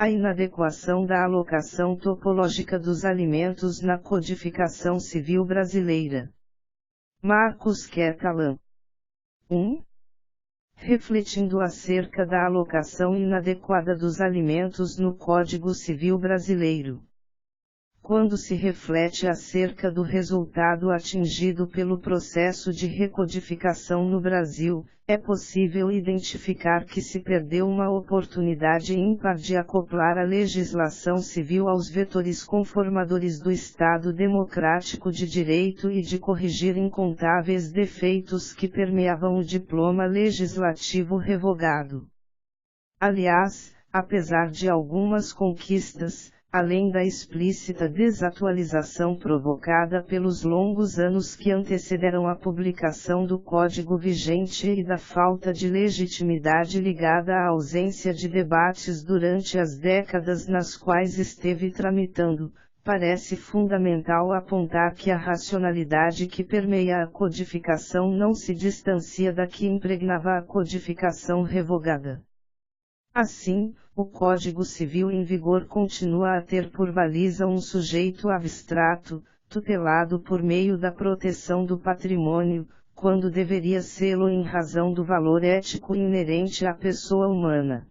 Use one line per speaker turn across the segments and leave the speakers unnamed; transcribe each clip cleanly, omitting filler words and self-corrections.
A inadequação da alocação topológica dos alimentos na codificação civil brasileira. Marcos Kerkalan. 1. Refletindo acerca da alocação inadequada dos alimentos no Código Civil Brasileiro. Quando se reflete acerca do resultado atingido pelo processo de recodificação no Brasil, é possível identificar que se perdeu uma oportunidade ímpar de acoplar a legislação civil aos vetores conformadores do Estado Democrático de Direito e de corrigir incontáveis defeitos que permeavam o diploma legislativo revogado. Aliás, apesar de algumas conquistas, além da explícita desatualização provocada pelos longos anos que antecederam a publicação do Código vigente e da falta de legitimidade ligada à ausência de debates durante as décadas nas quais esteve tramitando, parece fundamental apontar que a racionalidade que permeia a codificação não se distancia da que impregnava a codificação revogada. Assim, o Código Civil em vigor continua a ter por baliza um sujeito abstrato, tutelado por meio da proteção do patrimônio, quando deveria sê-lo em razão do valor ético inerente à pessoa humana.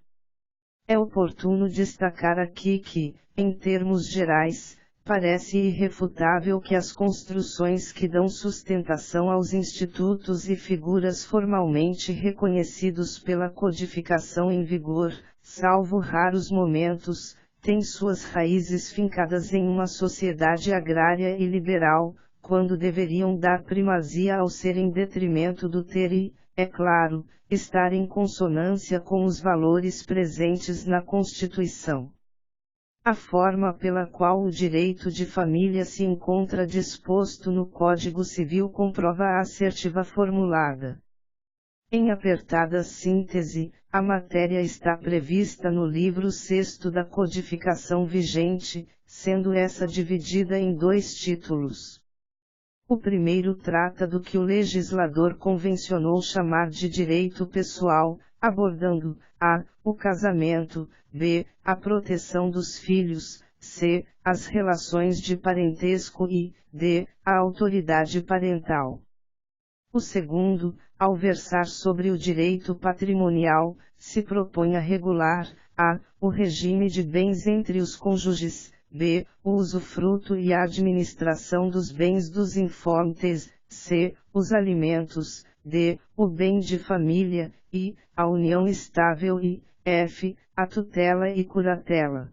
É oportuno destacar aqui que, em termos gerais, parece irrefutável que as construções que dão sustentação aos institutos e figuras formalmente reconhecidos pela codificação em vigor, salvo raros momentos, têm suas raízes fincadas em uma sociedade agrária e liberal, quando deveriam dar primazia ao ser em detrimento do ter e, é claro, estar em consonância com os valores presentes na Constituição. A forma pela qual o direito de família se encontra disposto no Código Civil comprova a assertiva formulada. Em apertada síntese, a matéria está prevista no livro 6º da codificação vigente, sendo essa dividida em 2 títulos. O primeiro trata do que o legislador convencionou chamar de direito pessoal, abordando a. o casamento, b. a proteção dos filhos, c. as relações de parentesco e d. a autoridade parental. O segundo, ao versar sobre o direito patrimonial, se propõe a regular a. o regime de bens entre os cônjuges, b. o usufruto e a administração dos bens dos informes, c. os alimentos, d. o bem de família, e. a união estável e, f. a tutela e curatela.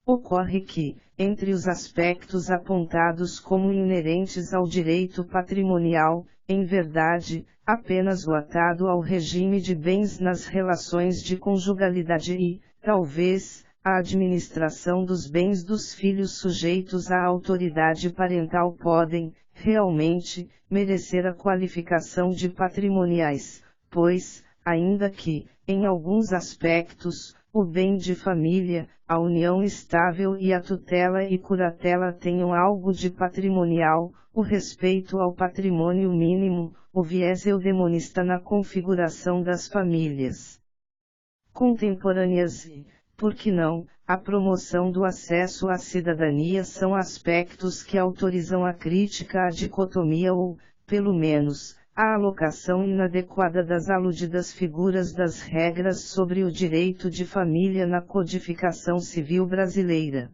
Ocorre que, entre os aspectos apontados como inerentes ao direito patrimonial, em verdade, apenas o atado ao regime de bens nas relações de conjugalidade e, talvez, a administração dos bens dos filhos sujeitos à autoridade parental podem, realmente, merecer a qualificação de patrimoniais, pois, ainda que, em alguns aspectos, o bem de família, a união estável e a tutela e curatela tenham algo de patrimonial, o respeito ao patrimônio mínimo, o viés eudemonista na configuração das famílias contemporâneas e, por que não, a promoção do acesso à cidadania são aspectos que autorizam a crítica à dicotomia ou, pelo menos, a alocação inadequada das aludidas figuras das regras sobre o direito de família na codificação civil brasileira.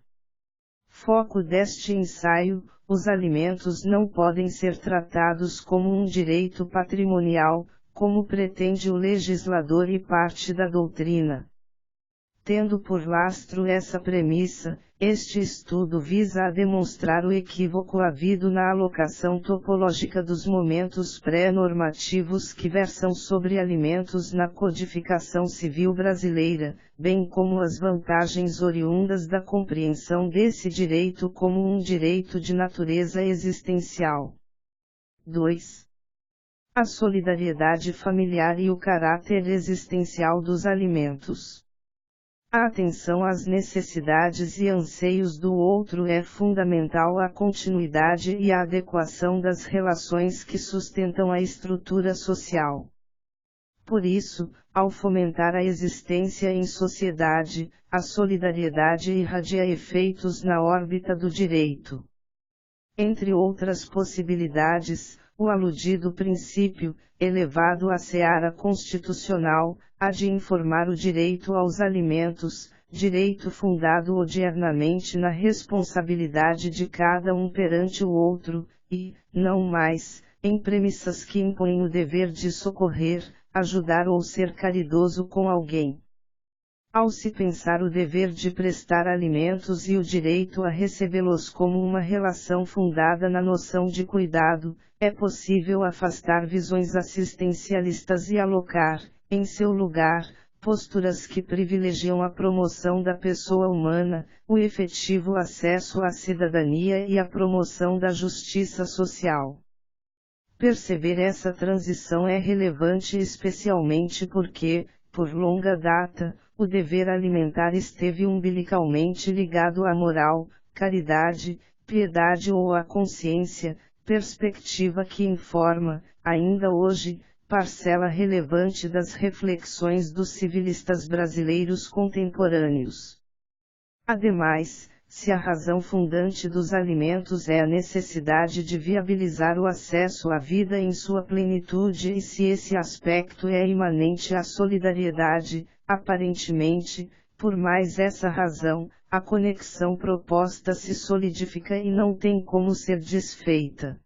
Foco deste ensaio: os alimentos não podem ser tratados como um direito patrimonial, como pretende o legislador e parte da doutrina. Tendo por lastro essa premissa, este estudo visa a demonstrar o equívoco havido na alocação topológica dos momentos pré-normativos que versam sobre alimentos na codificação civil brasileira, bem como as vantagens oriundas da compreensão desse direito como um direito de natureza existencial. 2. A solidariedade familiar e o caráter existencial dos alimentos. A atenção às necessidades e anseios do outro é fundamental à continuidade e à adequação das relações que sustentam a estrutura social. Por isso, ao fomentar a existência em sociedade, a solidariedade irradia efeitos na órbita do direito. Entre outras possibilidades, o aludido princípio, elevado à seara constitucional, há de informar o direito aos alimentos, direito fundado odiernamente na responsabilidade de cada um perante o outro, e, não mais, em premissas que impõem o dever de socorrer, ajudar ou ser caridoso com alguém. Ao se pensar o dever de prestar alimentos e o direito a recebê-los como uma relação fundada na noção de cuidado, é possível afastar visões assistencialistas e alocar, em seu lugar, posturas que privilegiam a promoção da pessoa humana, o efetivo acesso à cidadania e a promoção da justiça social. Perceber essa transição é relevante especialmente porque, por longa data, o dever alimentar esteve umbilicalmente ligado à moral, caridade, piedade ou à consciência, perspectiva que informa, ainda hoje, parcela relevante das reflexões dos civilistas brasileiros contemporâneos. Ademais, se a razão fundante dos alimentos é a necessidade de viabilizar o acesso à vida em sua plenitude e se esse aspecto é imanente à solidariedade, aparentemente, por mais essa razão, a conexão proposta se solidifica e não tem como ser desfeita.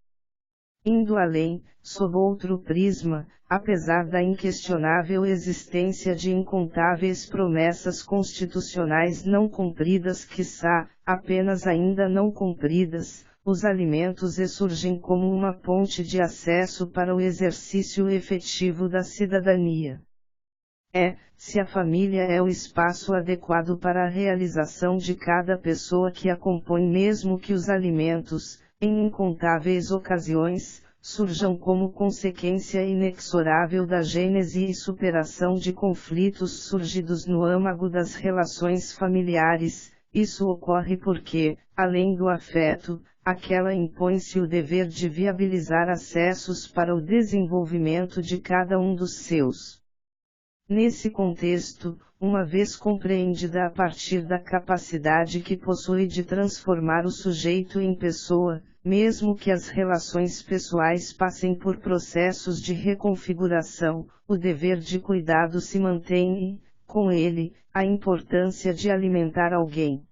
Indo além, sob outro prisma, apesar da inquestionável existência de incontáveis promessas constitucionais não cumpridas quiçá, apenas ainda não cumpridas, os alimentos surgem como uma ponte de acesso para o exercício efetivo da cidadania. Se a família é o espaço adequado para a realização de cada pessoa que a compõe, mesmo que os alimentos, em incontáveis ocasiões, surjam como consequência inexorável da gênese e superação de conflitos surgidos no âmago das relações familiares, isso ocorre porque, além do afeto, àquela impõe-se o dever de viabilizar acessos para o desenvolvimento de cada um dos seus. Nesse contexto, uma vez compreendida a partir da capacidade que possui de transformar o sujeito em pessoa, mesmo que as relações pessoais passem por processos de reconfiguração, o dever de cuidado se mantém e, com ele, a importância de alimentar alguém.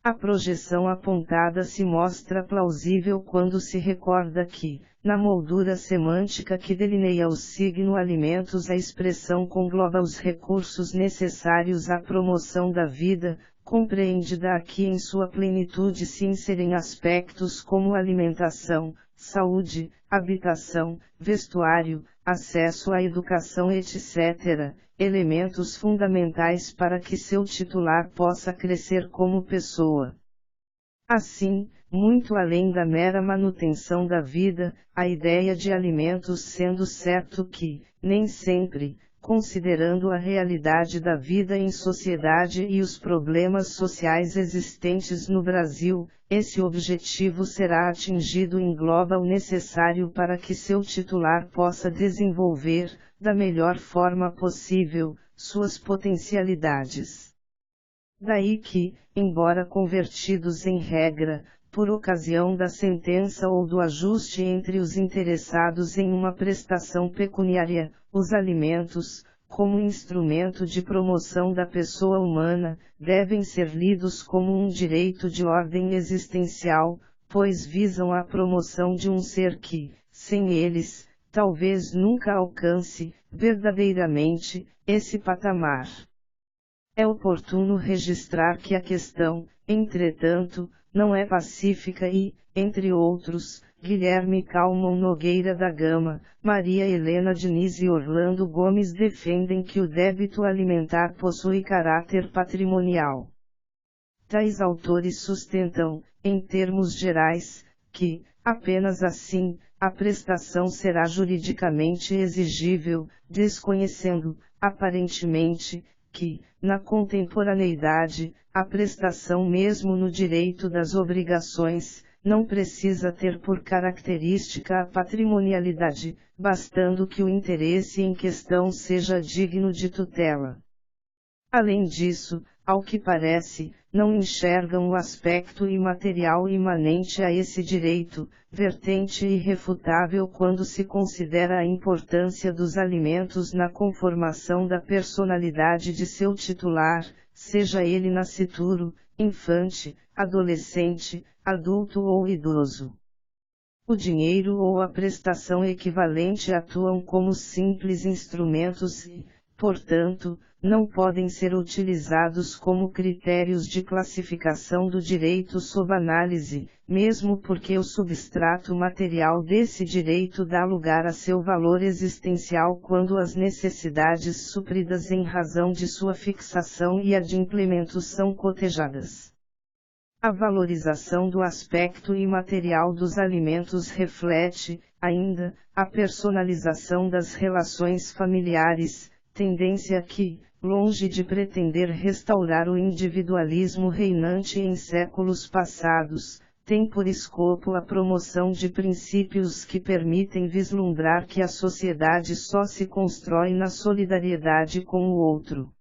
A projeção apontada se mostra plausível quando se recorda que, na moldura semântica que delineia o signo alimentos, a expressão congloba os recursos necessários à promoção da vida, compreendida aqui em sua plenitude se inserem aspectos como alimentação, saúde, habitação, vestuário, acesso à educação etc., elementos fundamentais para que seu titular possa crescer como pessoa. Assim, muito além da mera manutenção da vida, a ideia de alimentos sendo certo que, nem sempre, considerando a realidade da vida em sociedade e os problemas sociais existentes no Brasil, esse objetivo será atingido engloba o necessário para que seu titular possa desenvolver, da melhor forma possível, suas potencialidades. Daí que, embora convertidos em regra, por ocasião da sentença ou do ajuste entre os interessados em uma prestação pecuniária, os alimentos, como instrumento de promoção da pessoa humana, devem ser lidos como um direito de ordem existencial, pois visam a promoção de um ser que, sem eles, talvez nunca alcance, verdadeiramente, esse patamar. É oportuno registrar que a questão, entretanto, não é pacífica e, entre outros, Guilherme Calmon Nogueira da Gama, Maria Helena Diniz e Orlando Gomes defendem que o débito alimentar possui caráter patrimonial. Tais autores sustentam, em termos gerais, que, apenas assim, a prestação será juridicamente exigível, desconhecendo, aparentemente, que, na contemporaneidade, a prestação mesmo no direito das obrigações, não precisa ter por característica a patrimonialidade, bastando que o interesse em questão seja digno de tutela. Além disso, ao que parece, não enxergam o aspecto imaterial imanente a esse direito, vertente irrefutável quando se considera a importância dos alimentos na conformação da personalidade de seu titular, seja ele nascituro, infante, adolescente, adulto ou idoso. O dinheiro ou a prestação equivalente atuam como simples instrumentos e, portanto, não podem ser utilizados como critérios de classificação do direito sob análise, mesmo porque o substrato material desse direito dá lugar a seu valor existencial quando as necessidades supridas em razão de sua fixação e adimplemento são cotejadas. A valorização do aspecto imaterial dos alimentos reflete, ainda, a personalização das relações familiares, tendência que, longe de pretender restaurar o individualismo reinante em séculos passados, tem por escopo a promoção de princípios que permitem vislumbrar que a sociedade só se constrói na solidariedade com o outro.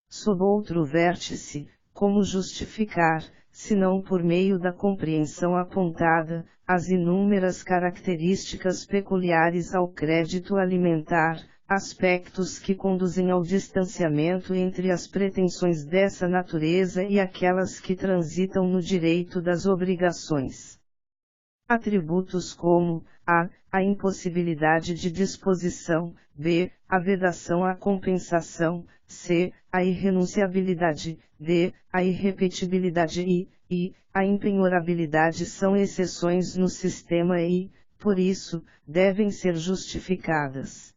Sob outro vértice, como justificar, se não por meio da compreensão apontada, as inúmeras características peculiares ao crédito alimentar, aspectos que conduzem ao distanciamento entre as pretensões dessa natureza e aquelas que transitam no direito das obrigações. Atributos como a impossibilidade de disposição, b. a vedação à compensação, c. a irrenunciabilidade, d. a irrepetibilidade e a impenhorabilidade são exceções no sistema e, por isso, devem ser justificadas.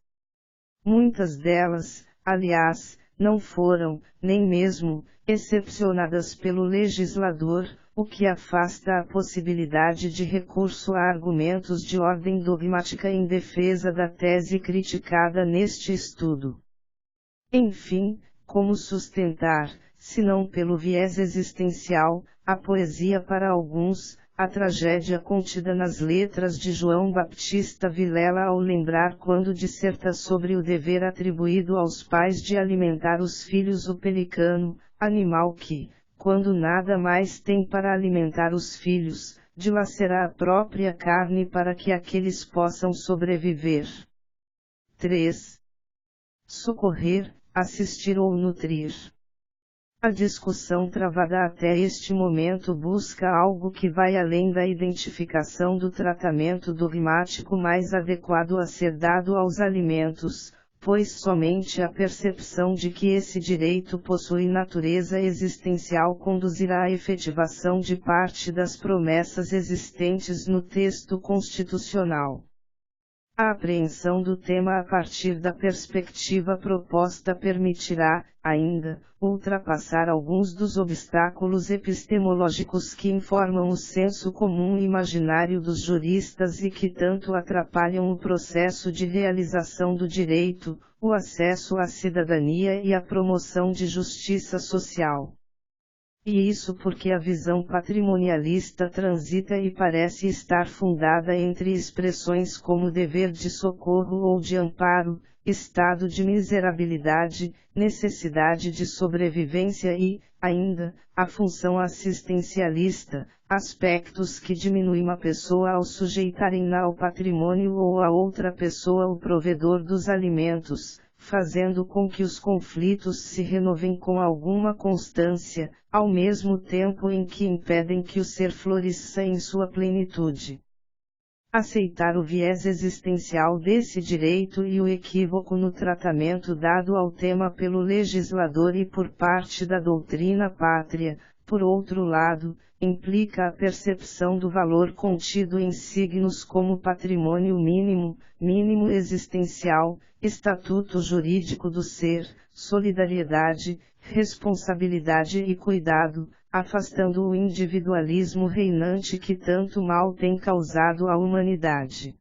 Muitas delas, aliás, não foram, nem mesmo, excepcionadas pelo legislador, o que afasta a possibilidade de recurso a argumentos de ordem dogmática em defesa da tese criticada neste estudo. Enfim, como sustentar, se não pelo viés existencial, a poesia para alguns, a tragédia contida nas letras de João Baptista Vilela ao lembrar quando disserta sobre o dever atribuído aos pais de alimentar os filhos o pelicano, animal que, quando nada mais tem para alimentar os filhos, dilacera a própria carne para que aqueles possam sobreviver. 3. Socorrer, assistir ou nutrir. A discussão travada até este momento busca algo que vai além da identificação do tratamento dogmático mais adequado a ser dado aos alimentos, pois somente a percepção de que esse direito possui natureza existencial conduzirá à efetivação de parte das promessas existentes no texto constitucional. A apreensão do tema a partir da perspectiva proposta permitirá, ainda, ultrapassar alguns dos obstáculos epistemológicos que informam o senso comum imaginário dos juristas e que tanto atrapalham o processo de realização do direito, o acesso à cidadania e a promoção de justiça social. E isso porque a visão patrimonialista transita e parece estar fundada entre expressões como dever de socorro ou de amparo, estado de miserabilidade, necessidade de sobrevivência e, ainda, a função assistencialista, aspectos que diminuem uma pessoa ao sujeitarem-na ao patrimônio ou a outra pessoa o provedor dos alimentos, fazendo com que os conflitos se renovem com alguma constância, ao mesmo tempo em que impedem que o ser floresça em sua plenitude. Aceitar o viés existencial desse direito e o equívoco no tratamento dado ao tema pelo legislador e por parte da doutrina pátria, por outro lado, implica a percepção do valor contido em signos como patrimônio mínimo, mínimo existencial, estatuto jurídico do ser, solidariedade, responsabilidade e cuidado, afastando o individualismo reinante que tanto mal tem causado à humanidade.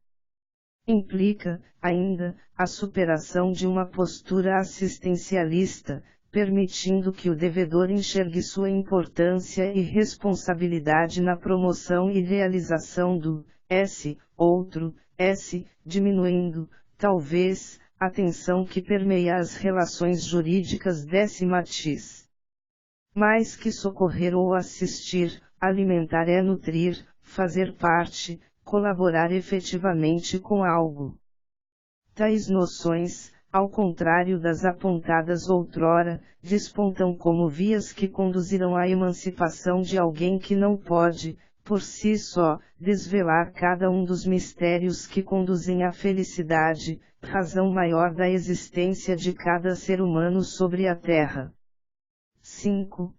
Implica, ainda, a superação de uma postura assistencialista, permitindo que o devedor enxergue sua importância e responsabilidade na promoção e realização do S, outro S, diminuindo, talvez, a tensão que permeia as relações jurídicas desse matiz. Mais que socorrer ou assistir, alimentar é nutrir, fazer parte, colaborar efetivamente com algo. Tais noções, ao contrário das apontadas outrora, despontam como vias que conduzirão à emancipação de alguém que não pode, por si só, desvelar cada um dos mistérios que conduzem à felicidade, razão maior da existência de cada ser humano sobre a Terra. 5.